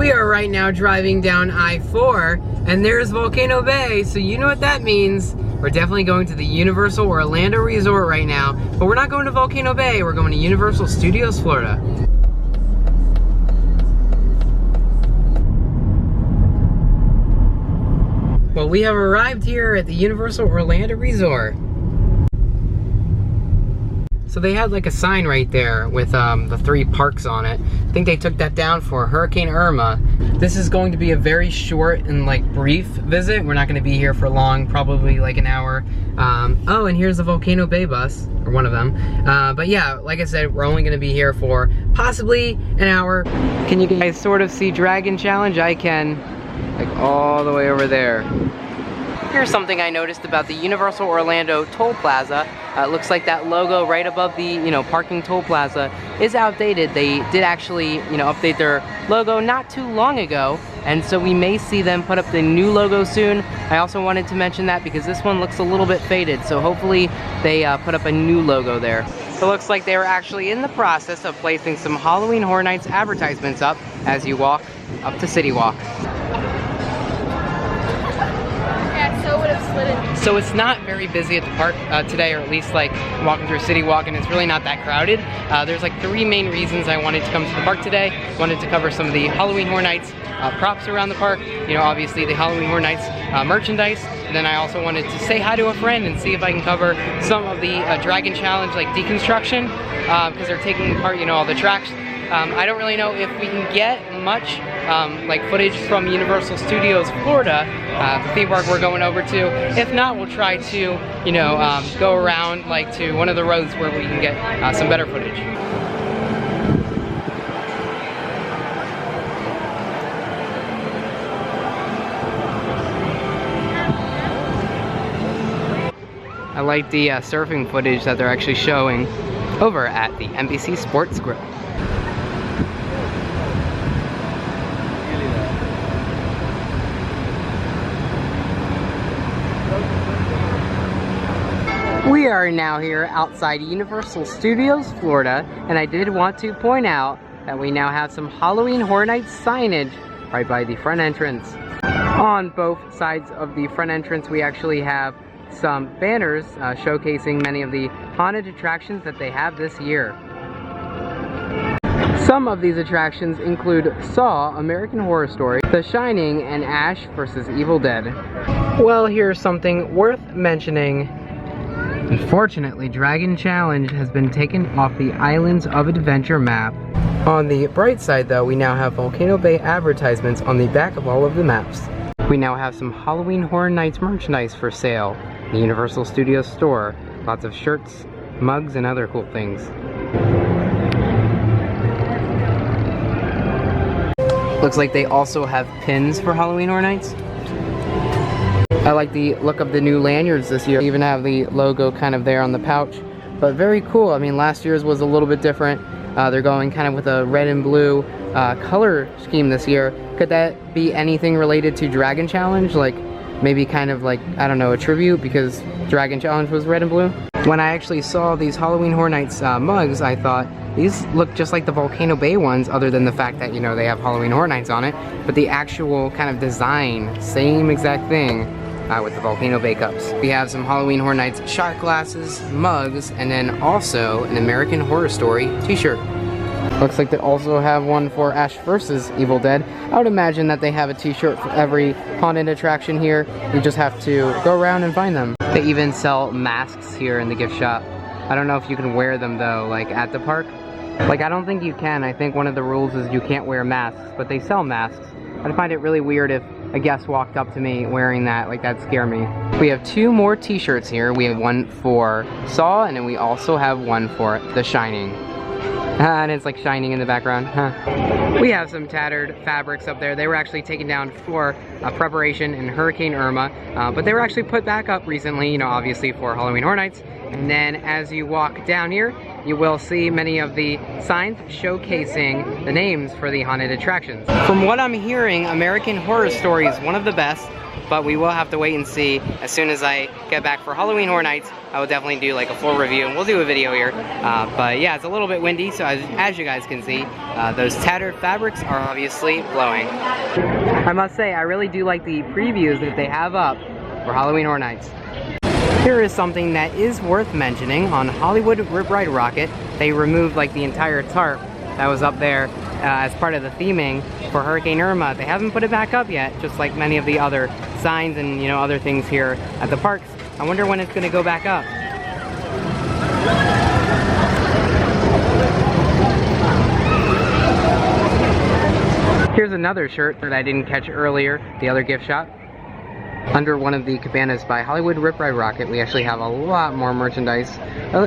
We are right now driving down I-4, and there's Volcano Bay, so you know what that means. We're definitely going to the Universal Orlando Resort right now, but we're not going to Volcano Bay, we're going to Universal Studios Florida. Well, we have arrived here at the Universal Orlando Resort. So they had like a sign right there with the 3 parks on it. I think they took that down for Hurricane Irma. This is going to be a very short and like brief visit. We're not going to be here for long, probably like an hour. Oh, and here's the Volcano Bay bus, or one of them. But yeah, like I said, we're only going to be here for possibly an hour. Can you guys sort of see Dragon Challenge? I can, like all the way over there. Here's something I noticed about the Universal Orlando Toll Plaza. It looks like that logo right above the, parking toll plaza is outdated. They did actually, update their logo not too long ago, and so we may see them put up the new logo soon. I also wanted to mention that because this one looks a little bit faded, so hopefully they put up a new logo there. So it looks like they were actually in the process of placing some Halloween Horror Nights advertisements up as you walk up to City Walk. So it's not very busy at the park today, or at least like walking through City Walk, and it's really not that crowded. There's like 3 main reasons I wanted to come to the park today. Wanted to cover some of the Halloween Horror Nights props around the park, obviously the Halloween Horror Nights merchandise, and then I also wanted to say hi to a friend and see if I can cover some of the Dragon Challenge like deconstruction, because they're taking apart, all the tracks. I don't really know if we can get much like footage from Universal Studios Florida, the theme park we're going over to. If not, we'll try to, go around like to one of the roads where we can get some better footage. I like the surfing footage that they're actually showing over at the NBC Sports Grill. We are now here outside Universal Studios Florida, and I did want to point out that we now have some Halloween Horror Nights signage right by the front entrance. On both sides of the front entrance, we actually have some banners showcasing many of the haunted attractions that they have this year. Some of these attractions include Saw, American Horror Story, The Shining, and Ash vs. Evil Dead. Well, here's something worth mentioning. Unfortunately, Dragon Challenge has been taken off the Islands of Adventure map. On the bright side though, we now have Volcano Bay advertisements on the back of all of the maps. We now have some Halloween Horror Nights merchandise for sale in the Universal Studios store. Lots of shirts, mugs, and other cool things. Looks like they also have pins for Halloween Horror Nights. I like the look of the new lanyards this year. They even have the logo kind of there on the pouch, but very cool. I mean, last year's was a little bit different. They're going kind of with a red and blue color scheme this year. Could that be anything related to Dragon Challenge? Like maybe kind of like, I don't know, a tribute because Dragon Challenge was red and blue? When I actually saw these Halloween Horror Nights mugs, I thought these look just like the Volcano Bay ones, other than the fact that, they have Halloween Horror Nights on it, but the actual kind of design, same exact thing. With the Volcano Bay cups. We have some Halloween Horror Nights shot glasses, mugs, and then also an American Horror Story t-shirt. Looks like they also have one for Ash vs. Evil Dead. I would imagine that they have a t-shirt for every haunted attraction here. You just have to go around and find them. They even sell masks here in the gift shop. I don't know if you can wear them though, like at the park. Like, I don't think you can. I think one of the rules is you can't wear masks, but they sell masks. I'd find it really weird if a guest walked up to me wearing that. Like, that'd scare me. We have 2 more t-shirts here. We have one for Saw, and then we also have one for The Shining. And it's like shining in the background. We have some tattered fabrics up there. They were actually taken down for preparation in Hurricane Irma, but they were actually put back up recently, obviously for Halloween Horror Nights. And then as you walk down here, you will see many of the signs showcasing the names for the haunted attractions. From what I'm hearing, American Horror Story is one of the best. but we will have to wait and see. As soon as I get back for Halloween Horror Nights, I will definitely do like a full review, and we'll do a video here. But yeah, it's a little bit windy, so as you guys can see, those tattered fabrics are obviously blowing. I must say, I really do like the previews that they have up for Halloween Horror Nights. Here is something that is worth mentioning. On Hollywood Rip Ride Rocket, they removed like the entire tarp that was up there as part of the theming for Hurricane Irma. They haven't put it back up yet, just like many of the other signs and other things here at the parks. I wonder when it's going to go back up. Here's another shirt that I didn't catch earlier, the other gift shop. Under one of the cabanas by Hollywood Rip Ride Rocket, we actually have a lot more merchandise.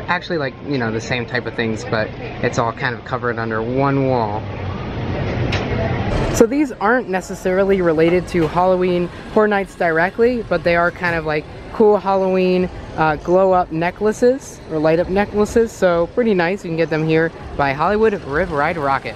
Actually, like, the same type of things, but it's all kind of covered under one wall. So these aren't necessarily related to Halloween Horror Nights directly, but they are kind of like cool Halloween glow-up necklaces, or light-up necklaces, so pretty nice. You can get them here by Hollywood Rip Ride Rocket.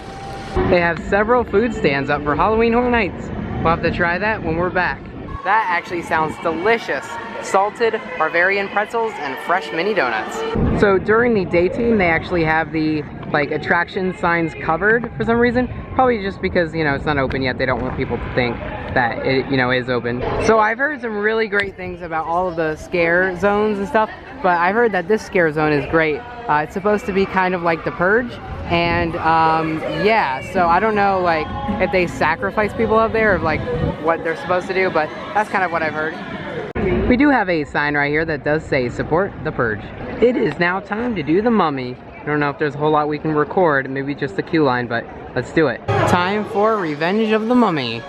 They have several food stands up for Halloween Horror Nights. We'll have to try that when we're back. That actually sounds delicious. Salted Bavarian pretzels and fresh mini donuts. So during the daytime, they actually have the attraction signs covered for some reason. Probably just because, it's not open yet. They don't want people to think that it, is open. So I've heard some really great things about all of the scare zones and stuff, but I've heard that this scare zone is great. It's supposed to be kind of like The Purge, and yeah, so I don't know if they sacrifice people up there or what they're supposed to do, but that's kind of what I've heard. We do have a sign right here that does say support The Purge. It is now time to do the mummy. I don't know if there's a whole lot we can record, maybe just the queue line, but let's do it. Time for Revenge of the Mummy.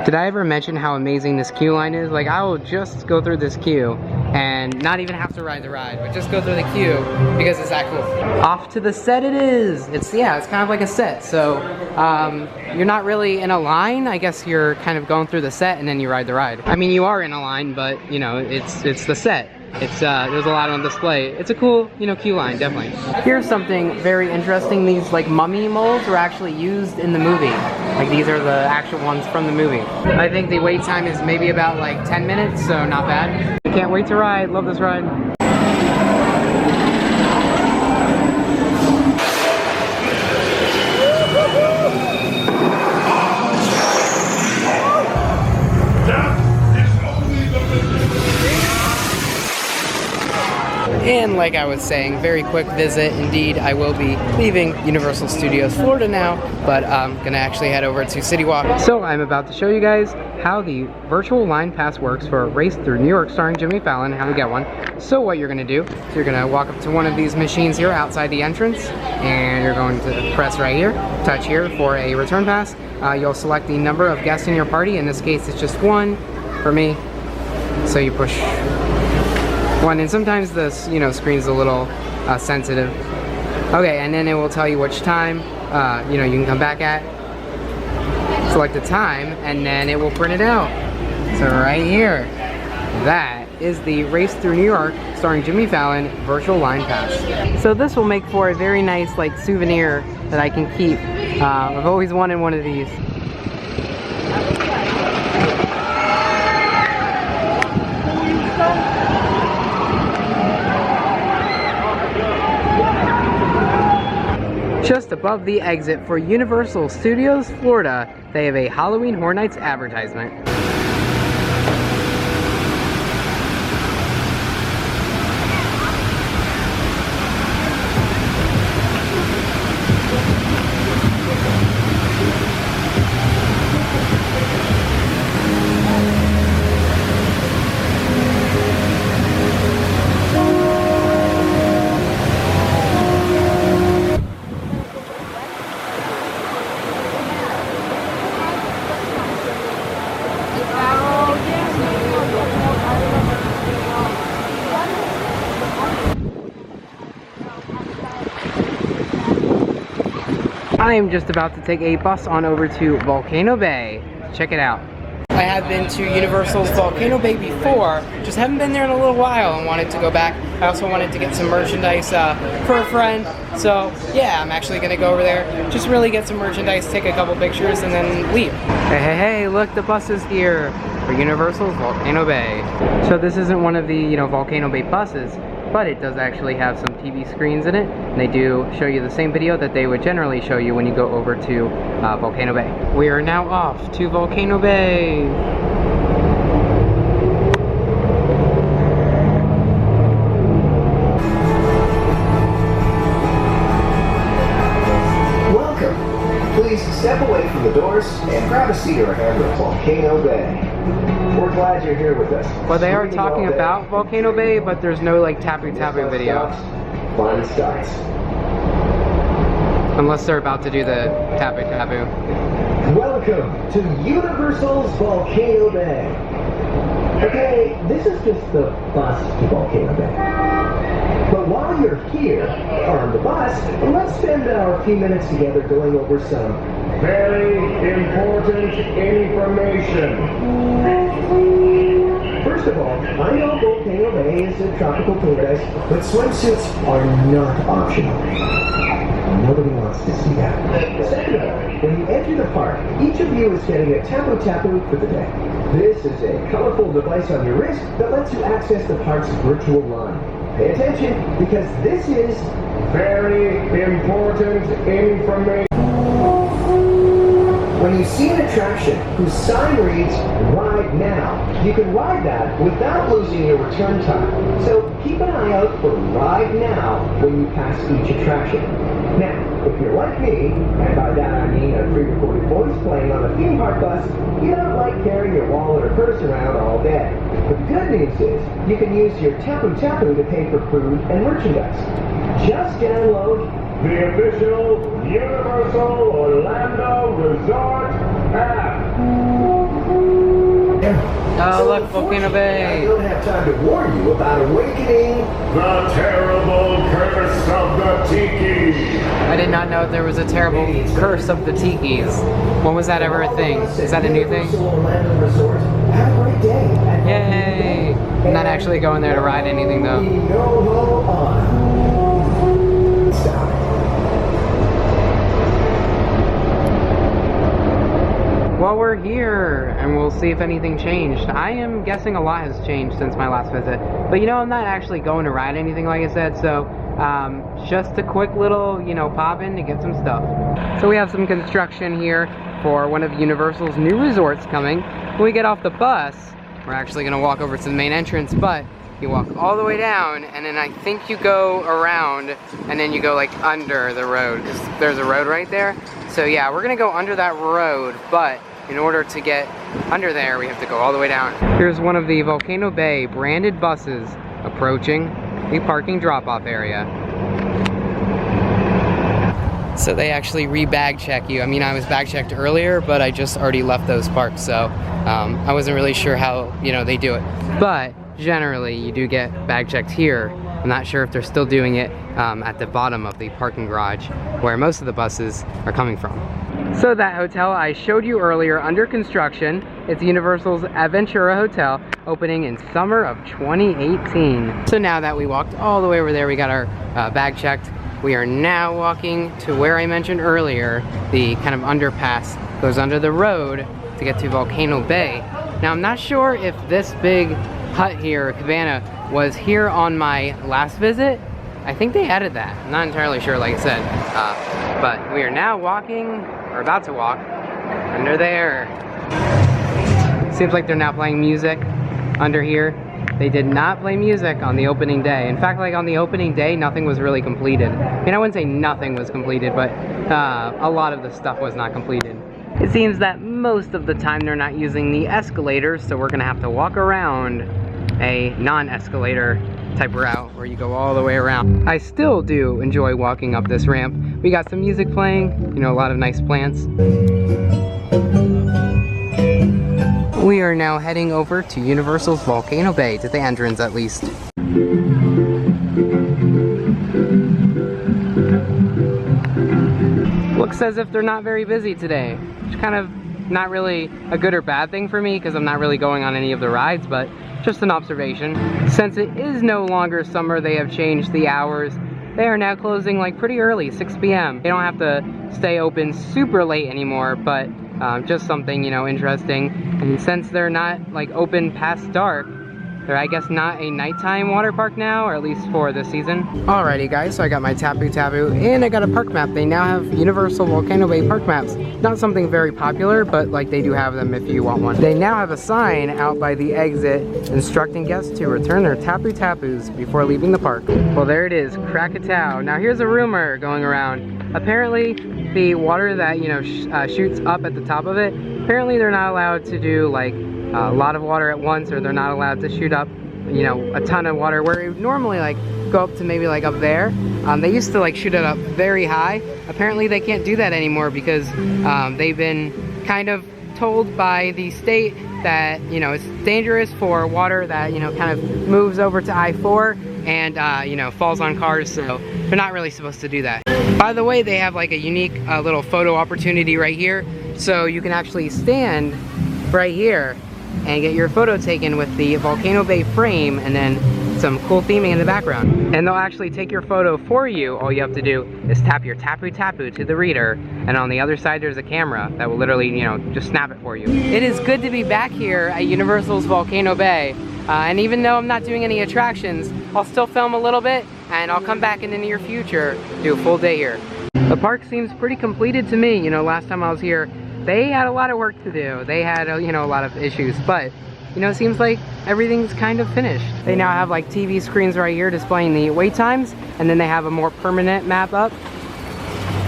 Did I ever mention how amazing this queue line is? I will just go through this queue and not even have to ride the ride, but just go through the queue because it's that cool. Off to the set it is. It's kind of like a set, so you're not really in a line. I guess you're kind of going through the set and then you ride the ride. I mean, you are in a line, but it's the set. It's there's a lot on display. It's a cool, queue line, definitely. Here's something very interesting. These mummy molds were actually used in the movie. These are the actual ones from the movie. I think the wait time is maybe about 10 minutes, so not bad. I can't wait to ride. Love this ride. And like I was saying, very quick visit indeed. I will be leaving Universal Studios Florida now, but I'm gonna actually head over to City Walk. So I'm about to show you guys how the virtual line pass works for Race Through New York starring Jimmy Fallon, how to get one. So what you're gonna do is you're gonna walk up to one of these machines here outside the entrance, and you're going to press right here, touch here for a return pass. You'll select the number of guests in your party. In this case, it's just one for me. So you push one, and sometimes the screen's a little sensitive. Okay, and then it will tell you which time you can come back at. Select the time, and then it will print it out. So right here, that is the Race Through New York starring Jimmy Fallon virtual line pass. So this will make for a very nice souvenir that I can keep. I've always wanted one of these. Just above the exit for Universal Studios Florida, they have a Halloween Horror Nights advertisement. I am just about to take a bus on over to Volcano Bay. Check it out. I have been to Universal's Volcano Bay before, just haven't been there in a little while and wanted to go back. I also wanted to get some merchandise for a friend, so yeah, I'm actually gonna go over there, just really get some merchandise, take a couple pictures, and then leave. Hey, look, the bus is here for Universal's Volcano Bay. So this isn't one of the, Volcano Bay buses, but it does actually have some TV screens in it, and they do show you the same video that they would generally show you when you go over to Volcano Bay. We are now off to Volcano Bay. Welcome. Please step away from the doors and grab a seat or a hand at Volcano Bay. We're glad you're here with us. Well, they are talking about Volcano Bay, but there's no like tapping video. Fun starts. Unless they're about to do the tapping. Welcome to Universal's Volcano Bay. Okay, this is just the bus to Volcano Bay. But while you're here on the bus, let's spend our few minutes together going over some very important information. First of all, I know Volcano Bay is a tropical paradise, but swimsuits are not optional. Nobody wants to see that. Second of all, when you enter the park, each of you is getting a tapu for the day. This is a colorful device on your wrist that lets you access the park's virtual line. Pay attention, because this is very important information. When you see an attraction whose sign reads, "Ride Now," you can ride that without losing your return time. So keep an eye out for "Ride Now" when you pass each attraction. Now, if you're like me, and by that I mean a pre-recorded voice playing on a theme park bus, you don't like carrying your wallet or purse around all day. But the good news is, you can use your tapu to pay for food and merchandise. Just download the official Universal Orlando Resort app. Oh, look, Volcano Bay. I don't have time to warn you about awakening the terrible curse of the Tiki. I did not know there was a terrible curse of the Tikis. When was that ever a thing? Is that a new thing? Orlando Resort. Have a great day. Yay! I'm not actually going there to ride anything though. Well, we're here, and we'll see if anything changed. I am guessing a lot has changed since my last visit. But I'm not actually going to ride anything like I said, so just a quick little, pop in to get some stuff. So we have some construction here for one of Universal's new resorts coming. When we get off the bus, we're actually gonna walk over to the main entrance, but you walk all the way down, and then I think you go around, and then you go like under the road, because there's a road right there. So yeah, we're gonna go under that road, but in order to get under there, we have to go all the way down. Here's one of the Volcano Bay branded buses approaching the parking drop-off area. So they actually re-bag check you. I mean, I was bag checked earlier, but I just already left those parks, so I wasn't really sure how, they do it. But generally, you do get bag checked here. I'm not sure if they're still doing it at the bottom of the parking garage, where most of the buses are coming from. So that hotel I showed you earlier under construction, it's Universal's Aventura Hotel, opening in summer of 2018. So now that we walked all the way over there, we got our bag checked. We are now walking to where I mentioned earlier, the kind of underpass goes under the road to get to Volcano Bay. Now I'm not sure if this big hut here, or cabana, was here on my last visit. I think they added that. I'm not entirely sure, like I said. But we are now walking, or about to walk, under there. Seems like they're now playing music under here. They did not play music on the opening day. In fact, like on the opening day, nothing was really completed. I mean, I wouldn't say nothing was completed, but a lot of the stuff was not completed. It seems that most of the time they're not using the escalators, so we're gonna have to walk around a non-escalator type route where you go all the way around. I still do enjoy walking up this ramp. We got some music playing, a lot of nice plants. We are now heading over to Universal's Volcano Bay, to the entrance at least. Looks as if they're not very busy today, which kind of Not really a good or bad thing for me because I'm not really going on any of the rides, but just an observation. Since it is no longer summer, they have changed the hours. They are now closing like pretty early, 6 p.m. They don't have to stay open super late anymore, but just something, you know, interesting. And since they're not like open past dark, they're, I guess, not a nighttime water park now, or at least for this season. Alrighty guys, so I got my Tapu Tapu and I got a park map. They now have Universal Volcano Bay park maps. Not something very popular, but like they do have them if you want one. They now have a sign out by the exit instructing guests to return their Tapu Tapus before leaving the park. Well, there it is, Krakatoa. Now here's a rumor going around. Apparently the water that, you know, shoots up at the top of it, apparently they're not allowed to do like a lot of water at once, or they're not allowed to shoot up, you know, a ton of water where it would normally like go up to maybe like up there. They used to like shoot it up very high. Apparently they can't do that anymore because they've been kind of told by the state that, you know, it's dangerous for water that, you know, kind of moves over to I-4 and you know, falls on cars, so they're not really supposed to do that. By the way, they have like a unique little photo opportunity right here, so you can actually stand right here and get your photo taken with the Volcano Bay frame and then some cool theming in the background. And they'll actually take your photo for you. All you have to do is tap your Tapu Tapu to the reader, and on the other side there's a camera that will literally, you know, just snap it for you. It is good to be back here at Universal's Volcano Bay. And even though I'm not doing any attractions, I'll still film a little bit and I'll come back in the near future, do a full day here. The park seems pretty completed to me. You know, last time I was here, they had a lot of work to do. They had, you know, a lot of issues, but, you know, it seems like everything's kind of finished. They now have like TV screens right here displaying the wait times, and then they have a more permanent map up,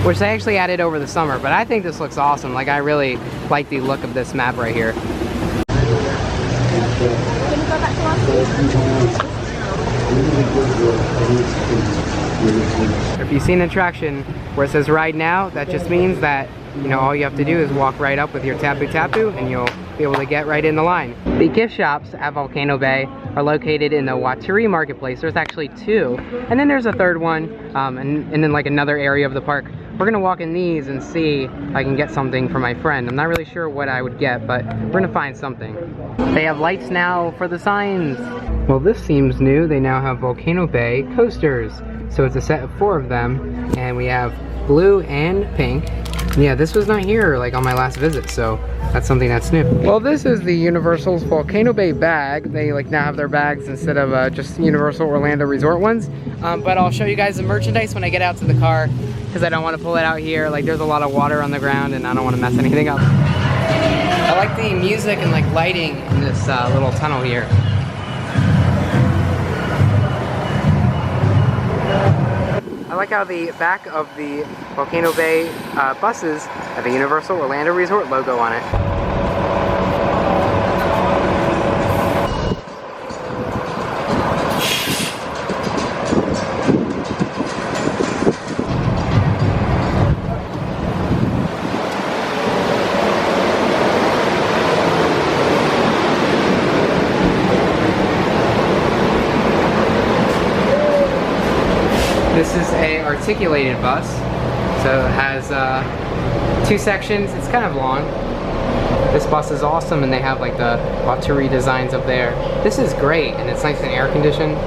which they actually added over the summer, but I think this looks awesome. Like, I really like the look of this map right here. If you see an attraction where it says ride now, that just means that, you know, all you have to do is walk right up with your Tapu Tapu and you'll be able to get right in the line. The gift shops at Volcano Bay are located in the Waturi Marketplace. There's actually two, and then there's a third one, and then like another area of the park. We're gonna walk in these and see if I can get something for my friend. I'm not really sure what I would get, but we're gonna find something. They have lights now for the signs. Well, this seems new. They now have Volcano Bay coasters. So it's a set of 4 of them, and we have blue and pink. Yeah, this was not here like on my last visit, so that's something that's new. Well, this is the Universal's Volcano Bay bag. They like now have their bags instead of just Universal Orlando Resort ones. But I'll show you guys the merchandise when I get out to the car, because I don't want to pull it out here. Like, there's a lot of water on the ground and I don't want to mess anything up. I like the music and like lighting in this little tunnel here. I like how the back of the Volcano Bay buses have a Universal Orlando Resort logo on it. This is a articulated bus, so it has 2 sections. It's kind of long. This bus is awesome, and they have like the Waturi designs up there. This is great, and it's nice and air conditioned.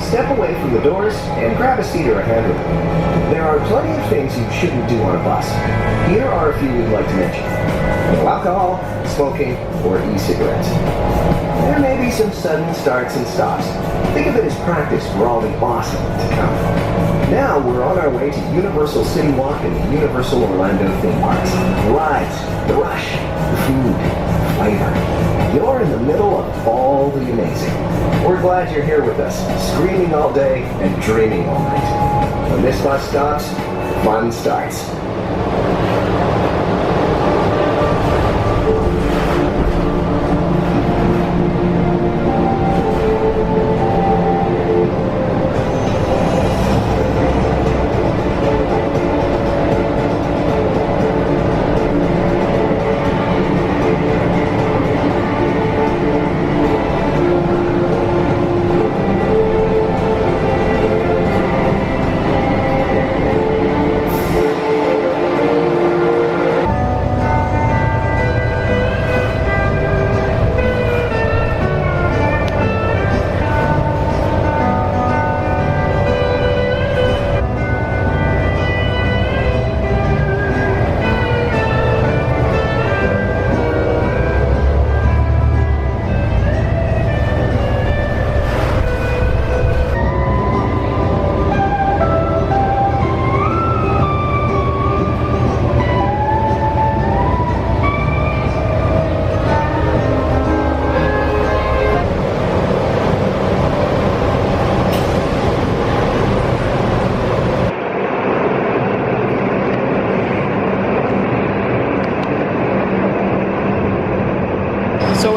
Step away from the doors and grab a seat or a handrail. There are plenty of things you shouldn't do on a bus. Here are a few we'd like to mention. No alcohol, smoking, or e-cigarettes. There may be some sudden starts and stops. Think of it as practice for all the awesome to come. Now we're on our way to Universal City Walk and the Universal Orlando theme parks. The rides, the rush, the food, the flavor. You're in the middle of all the amazing. We're glad you're here with us, screaming all day and dreaming all night. When this bus stops, fun starts.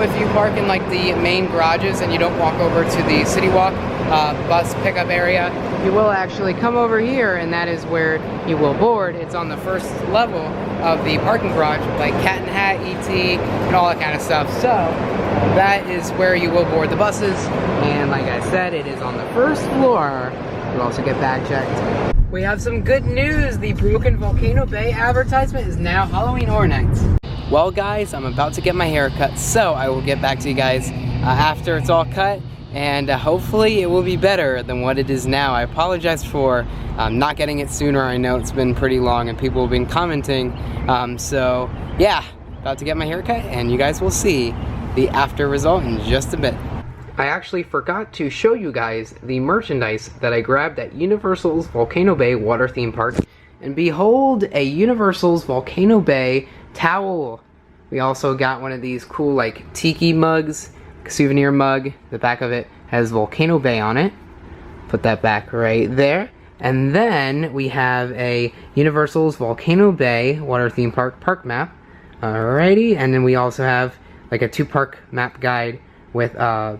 if you park in like the main garages and you don't walk over to the City Walk bus pickup area, you will actually come over here, and that is where you will board. It's on the first level of the parking garage, like Cat and Hat, ET, and all that kind of stuff. So that is where you will board the buses, and like I said, it is on the first floor. You'll also get bag checked. We have some good news. The broken Volcano Bay advertisement is now Halloween Horror Nights. Well guys, I'm about to get my hair cut, so I will get back to you guys after it's all cut, and hopefully it will be better than what it is now. I apologize for not getting it sooner. I know it's been pretty long and people have been commenting. So yeah, about to get my hair cut, and you guys will see the after result in just a bit. I actually forgot to show you guys the merchandise that I grabbed at Universal's Volcano Bay water theme park. And behold, a Universal's Volcano Bay towel. We also got one of these cool like tiki mugs, souvenir mug. The back of it has Volcano Bay on it. Put that back right there. And then we have a Universal's Volcano Bay water theme park map. Alrighty, and then we also have like a 2-park map guide with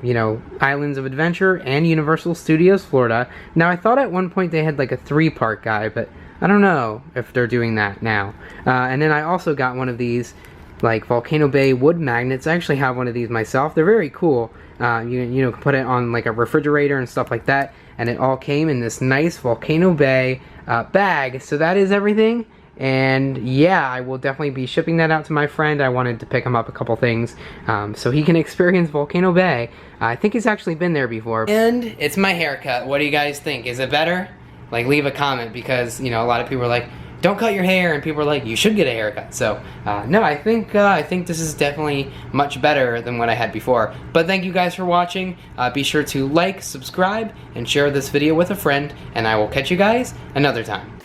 you know, Islands of Adventure and Universal Studios Florida. Now I thought at one point they had like a 3-park guide, but I don't know if they're doing that now. And then I also got one of these like Volcano Bay wood magnets. I actually have one of these myself. They're very cool. You know, put it on like a refrigerator and stuff like that, and it all came in this nice Volcano Bay bag. So that is everything. And yeah, I will definitely be shipping that out to my friend. I wanted to pick him up a couple things so he can experience Volcano Bay. I think he's actually been there before. And it's my haircut. What do you guys think? Is it better? Like, leave a comment, because you know, a lot of people are like, don't cut your hair, and people are like, you should get a haircut. So no, I think this is definitely much better than what I had before. But thank you guys for watching. Be sure to like, subscribe, and share this video with a friend, and I will catch you guys another time.